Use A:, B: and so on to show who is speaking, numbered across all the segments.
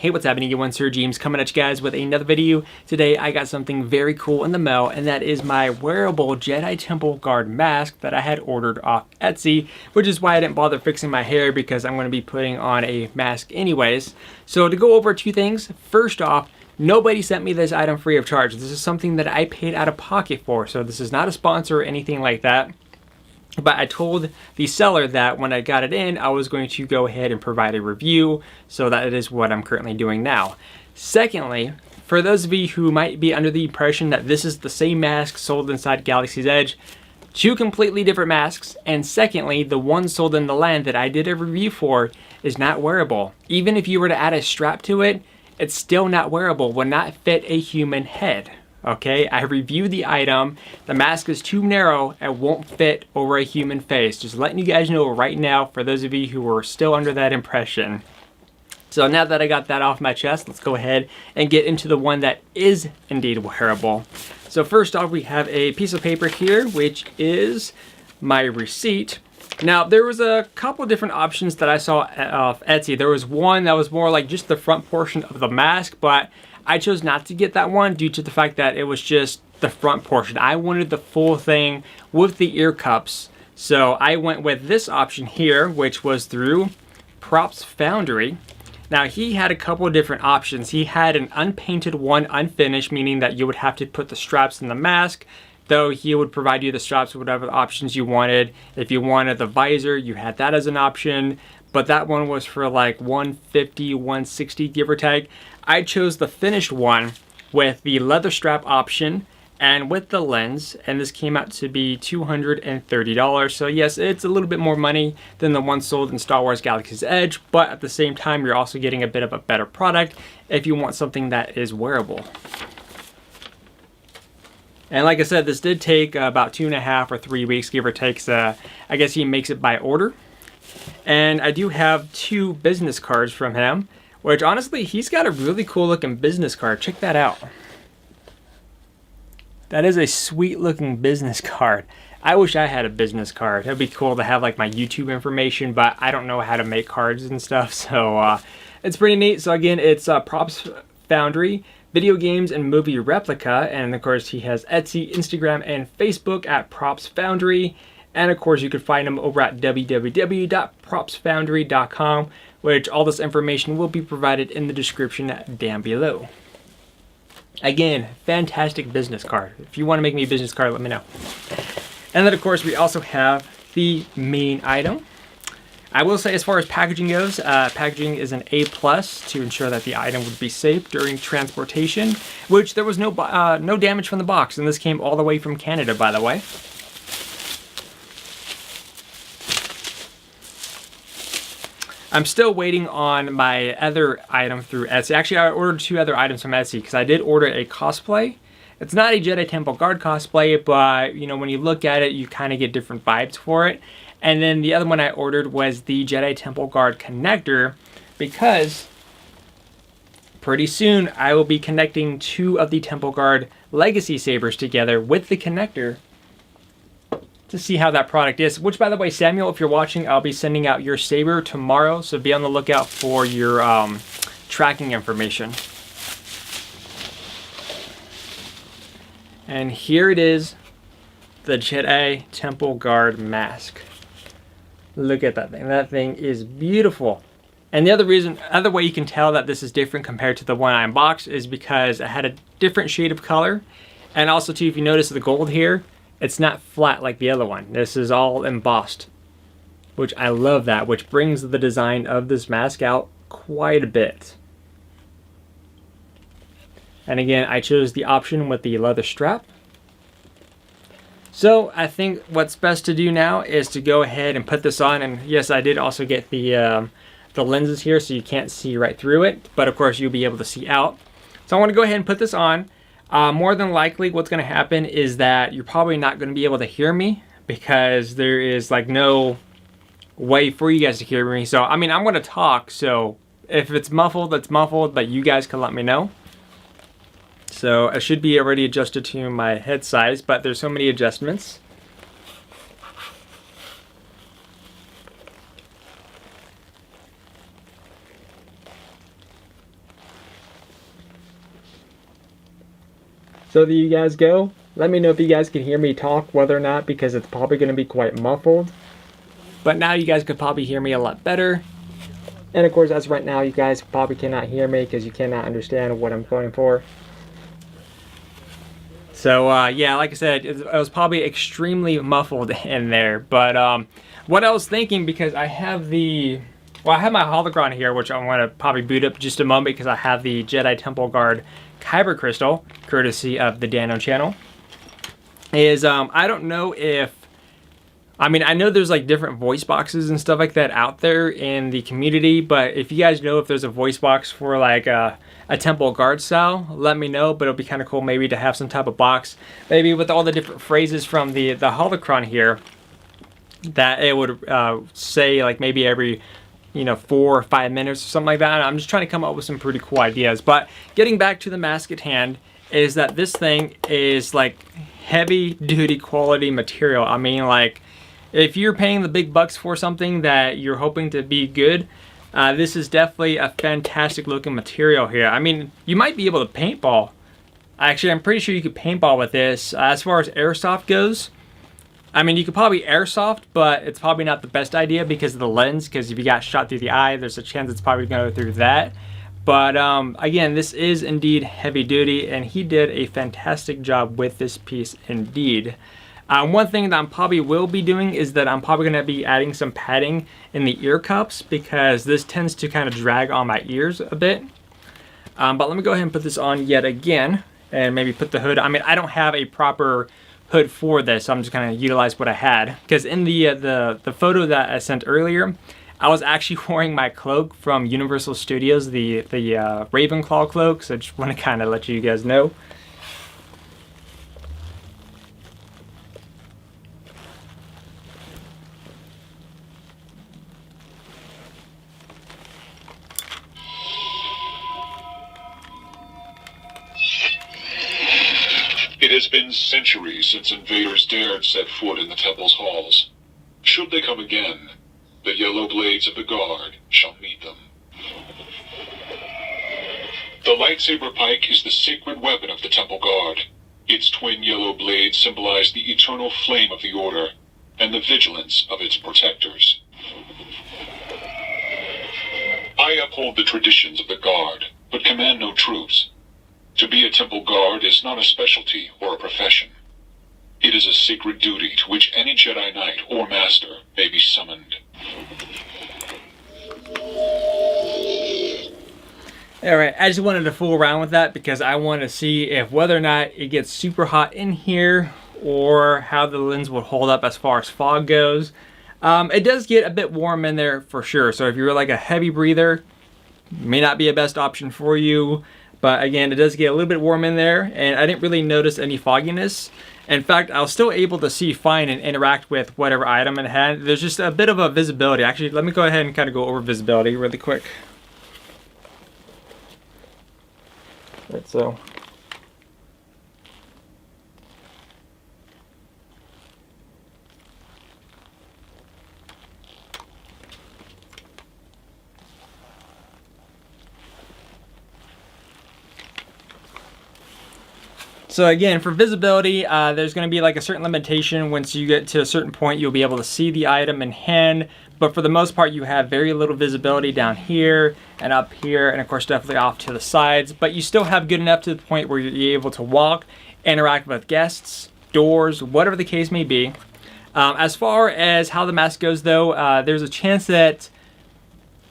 A: Hey, what's happening? You SirJames coming at you guys with another video. Today I got something very cool in the mail, and that is my wearable Jedi Temple Guard mask that I had ordered off Etsy, which is why I didn't bother fixing my hair because I'm going to be putting on a mask anyways. So to go over two things, first off, nobody sent me this item free of charge. This is something that I paid out of pocket for, so this is not a sponsor or anything like that. But I told the seller that when I got it in, I was going to go ahead and provide a review, so that is what I'm currently doing now. Secondly, for those of you who might be under the impression that this is the same mask sold inside Galaxy's Edge, two completely different masks, and secondly, the one sold in the land that I did a review for is not wearable. Even if you were to add a strap to it, it's still not wearable, will not fit a human head. Okay, I reviewed the item. The mask is too narrow and won't fit over a human face. Just letting you guys know right now, for those of you who are still under that impression. So now that I got that off my chest, let's go ahead and get into the one that is indeed wearable. So first off, we have a piece of paper here, which is my receipt. Now, there was a couple different options that I saw off Etsy. There was one that was more like just the front portion of the mask, but I chose not to get that one due to the fact that it was just the front portion. I wanted the full thing with the ear cups. So I went with this option here, which was through Foundry. Now, he had a couple of different options. He had an unpainted one, unfinished, meaning that you would have to put the straps in the mask, though he would provide you the straps with whatever options you wanted. If you wanted the visor, you had that as an option, but that one was for like $150, $160, give or take. I chose the finished one with the leather strap option and with the lens, and this came out to be $230. So yes, it's a little bit more money than the one sold in Star Wars Galaxy's Edge, but at the same time, you're also getting a bit of a better product if you want something that is wearable. And like I said, this did take about 2.5 or 3 weeks, give or take. So I guess he makes it by order. And I do have 2 business cards from him, which honestly, he's got a really cool looking business card. Check that out. That is a sweet looking business card. I wish I had a business card. It'd be cool to have like my YouTube information, but I don't know how to make cards and stuff. So it's pretty neat. So again, it's Props Foundry, video games and movie replica. And of course, he has Etsy, Instagram, and Facebook at Props Foundry. And of course, you can find him over at www.propsfoundry.com, which all this information will be provided in the description down below. Again, fantastic business card. If you want to make me a business card, let me know. And then of course, we also have the main item. I will say, as far as packaging goes, packaging is an A+ to ensure that the item would be safe during transportation, which there was no damage from the box. And this came all the way from Canada, by the way. I'm still waiting on my other item through Etsy. Actually, I ordered 2 other items from Etsy because I did order a cosplay. It's not a Jedi Temple Guard cosplay, but you know, when you look at it, you kind of get different vibes for it. And then the other one I ordered was the Jedi Temple Guard connector, because pretty soon I will be connecting 2 of the Temple Guard Legacy sabers together with the connector to see how that product is. Which, by the way, Samuel, if you're watching, I'll be sending out your saber tomorrow, so be on the lookout for your tracking information. And here it is, the Jedi Temple Guard mask. Look at that thing. That thing is beautiful. And the other way you can tell that this is different compared to the one I unboxed is because it had a different shade of color. And also too, if you notice the gold here, it's not flat like the other one. This is all embossed, which I love that, which brings the design of this mask out quite a bit. And again, I chose the option with the leather strap. So I think what's best to do now is to go ahead and put this on. And yes, I did also get the lenses here, so you can't see right through it, but of course you'll be able to see out. So I want to go ahead and put this on. More than likely, what's going to happen is that you're probably not going to be able to hear me because there is like no way for you guys to hear me. So, I mean, I'm going to talk. So if it's muffled, it's muffled, but you guys can let me know. So I should be already adjusted to my head size, but there's so many adjustments. So there you guys go. Let me know if you guys can hear me talk, whether or not, because it's probably going to be quite muffled. But now you guys could probably hear me a lot better. And of course, as right now, you guys probably cannot hear me because you cannot understand what I'm going for. So yeah, like I said, it was probably extremely muffled in there. But what I was thinking, because I have I have my holocron here, which I'm going to probably boot up in just a moment because I have the Jedi Temple Guard Kyber Crystal, courtesy of the Dano channel. I don't know if, I mean, I know there's like different voice boxes and stuff like that out there in the community, but if you guys know if there's a voice box for like a Temple Guard style, let me know. But it'll be kind of cool maybe to have some type of box, maybe with all the different phrases from the holocron here, that it would say like maybe every 4 or 5 minutes or something like that. I'm just trying to come up with some pretty cool ideas. But getting back to the mask at hand, is that this thing is like heavy duty quality material. I mean, like, if you're paying the big bucks for something that you're hoping to be good, this is definitely a fantastic looking material here. I mean, you might be able to paintball. Actually, I'm pretty sure you could paintball with this. As far as airsoft goes, I mean, you could probably airsoft, but it's probably not the best idea because of the lens, because if you got shot through the eye, there's a chance it's probably going to go through that. But again, this is indeed heavy duty, and he did a fantastic job with this piece indeed. One thing that I probably will be doing is that I'm probably going to be adding some padding in the ear cups, because this tends to kind of drag on my ears a bit. But let me go ahead and put this on yet again, and maybe put the hood. I mean, I don't have a proper hood for this, so I'm just going to utilize what I had. Because in the photo that I sent earlier, I was actually wearing my cloak from Universal Studios, the Ravenclaw cloak, so I just want to kind of let you guys know.
B: It has been centuries since invaders dared set foot in the temple's halls. Should they come again, the yellow blades of the guard shall meet them. The lightsaber pike is the sacred weapon of the temple guard. Its twin yellow blades symbolize the eternal flame of the order and the vigilance of its protectors. I uphold the traditions of the guard, but command no troops. To be a temple guard is not a specialty or a profession. It is a sacred duty to which any Jedi Knight or Master may be summoned.
A: Alright, I just wanted to fool around with that because I want to see if whether or not it gets super hot in here or how the lens would hold up as far as fog goes. It does get a bit warm in there for sure, so if you're like a heavy breather, may not be a best option for you. But again, it does get a little bit warm in there, and I didn't really notice any fogginess. In fact, I was still able to see fine and interact with whatever item it had. There's just a bit of a visibility. Actually, let me go ahead and kind of go over visibility really quick. Right, so. So again, for visibility, there's going to be like a certain limitation. Once you get to a certain point, you'll be able to see the item in hand. But for the most part, you have very little visibility down here and up here, and of course definitely off to the sides. But you still have good enough to the point where you're able to walk, interact with guests, doors, whatever the case may be. As far as how the mask goes though, there's a chance that...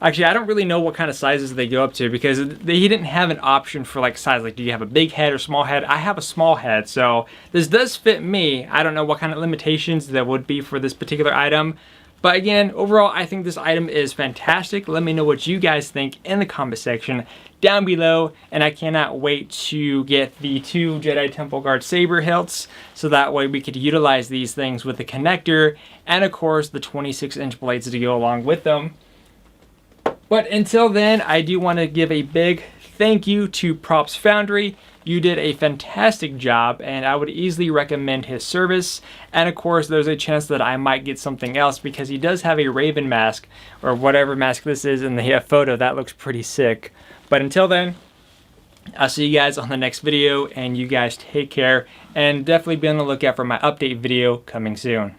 A: Actually, I don't really know what kind of sizes they go up to because he didn't have an option for like size. Like, do you have a big head or small head? I have a small head, so this does fit me. I don't know what kind of limitations there would be for this particular item. But again, overall, I think this item is fantastic. Let me know what you guys think in the comment section down below. And I cannot wait to get the 2 Jedi Temple Guard saber hilts, so that way we could utilize these things with the connector and of course the 26-inch blades to go along with them. But until then, I do want to give a big thank you to Props Foundry. You did a fantastic job, and I would easily recommend his service. And of course, there's a chance that I might get something else because he does have a Raven mask, or whatever mask this is in the photo. That looks pretty sick. But until then, I'll see you guys on the next video, and you guys take care, and definitely be on the lookout for my update video coming soon.